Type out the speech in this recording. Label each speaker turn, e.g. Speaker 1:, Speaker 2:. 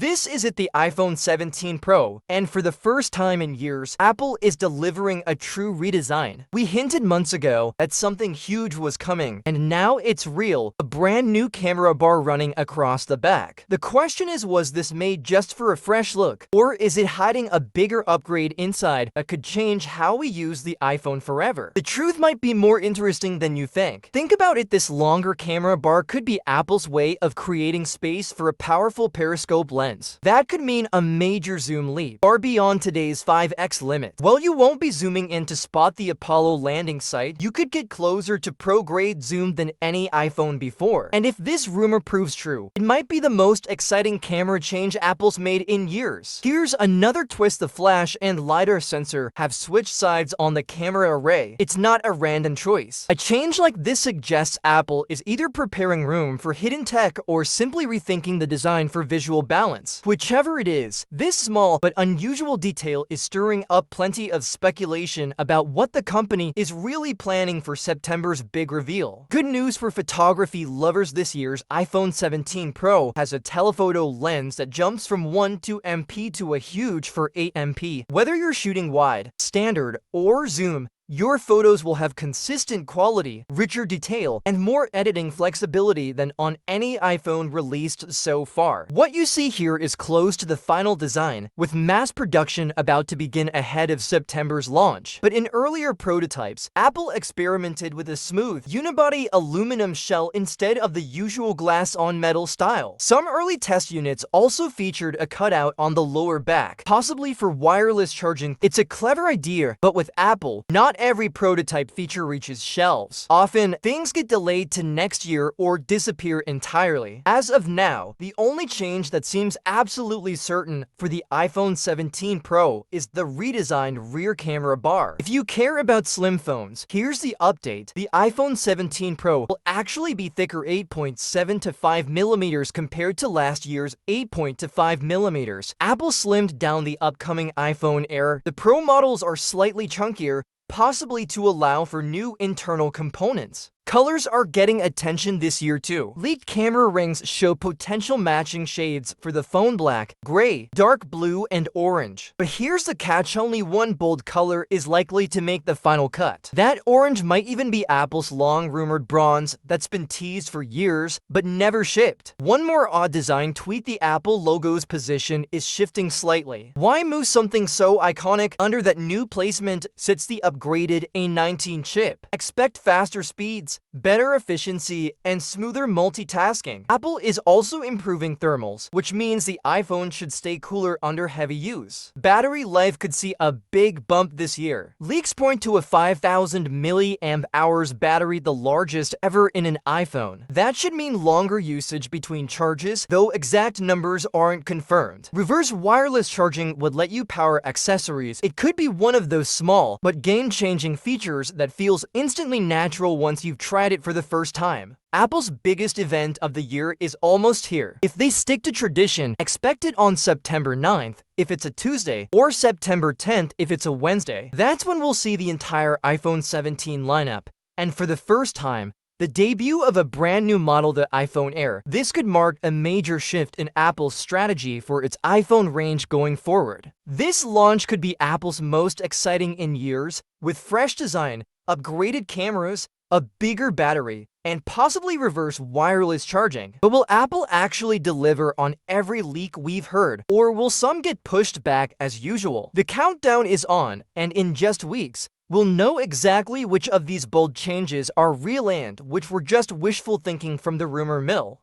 Speaker 1: This is the iPhone 17 Pro, and for the first time in years, Apple is delivering a true redesign. We hinted months ago that something huge was coming, and now it's real, a brand new camera bar running across the back. The question is, was this made just for a fresh look, or is it hiding a bigger upgrade inside that could change how we use the iPhone forever? The truth might be more interesting than you think. Think about it, this longer camera bar could be Apple's way of creating space for a powerful Periscope lens. That could mean a major zoom leap, far beyond today's 5x limit. While you won't be zooming in to spot the Apollo landing site, you could get closer to pro-grade zoom than any iPhone before. And if this rumor proves true, it might be the most exciting camera change Apple's made in years. Here's another twist: the flash and lidar sensor have switched sides on the camera array. It's not a random choice. A change like this suggests Apple is either preparing room for hidden tech or simply rethinking the design for visual balance. Whichever it is, this small but unusual detail is stirring up plenty of speculation about what the company is really planning for September's big reveal. Good news for photography lovers: this year's iPhone 17 Pro has a telephoto lens that jumps from 1.2 MP to a huge 4.8 MP. Whether you're shooting wide, standard, or zoom, your photos will have consistent quality, richer detail, and more editing flexibility than on any iPhone released so far. What you see here is close to the final design, with mass production about to begin ahead of September's launch. But in earlier prototypes, Apple experimented with a smooth, unibody aluminum shell instead of the usual glass-on-metal style. Some early test units also featured a cutout on the lower back, possibly for wireless charging. It's a clever idea, but with Apple, not every prototype feature reaches shelves. Often, things get delayed to next year or disappear entirely. As of now, the only change that seems absolutely certain for the iPhone 17 Pro is the redesigned rear camera bar. If you care about slim phones, here's the update. The iPhone 17 Pro will actually be thicker, 8.7 to 5mm compared to last year's 8.5mm. Apple slimmed down the upcoming iPhone Air. The Pro models are slightly chunkier, possibly to allow for new internal components. Colors are getting attention this year too. Leaked camera rings show potential matching shades for the phone: black, gray, dark blue, and orange. But here's the catch: only one bold color is likely to make the final cut. That orange might even be Apple's long-rumored bronze that's been teased for years but never shipped. One more odd design tweak: the Apple logo's position is shifting slightly. Why move something so iconic? Under that new placement sits the upgraded A19 chip. Expect faster speeds, better efficiency, and smoother multitasking. Apple is also improving thermals, which means the iPhone should stay cooler under heavy use. Battery life could see a big bump this year. Leaks point to a 5,000 mAh battery, the largest ever in an iPhone. That should mean longer usage between charges, though exact numbers aren't confirmed. Reverse wireless charging would let you power accessories. It could be one of those small but game-changing features that feels instantly natural once you've tried it for the first time. Apple's biggest event of the year is almost here. If they stick to tradition, expect it on September 9th if it's a Tuesday, or September 10th if it's a Wednesday. That's when we'll see the entire iPhone 17 lineup, and for the first time, the debut of a brand new model, the iPhone Air. This could mark a major shift in Apple's strategy for its iPhone range going forward. This launch could be Apple's most exciting in years, with fresh design, upgraded cameras, a bigger battery, and possibly reverse wireless charging. But will Apple actually deliver on every leak we've heard, or will some get pushed back as usual? The countdown is on, and in just weeks, we'll know exactly which of these bold changes are real and which were just wishful thinking from the rumor mill.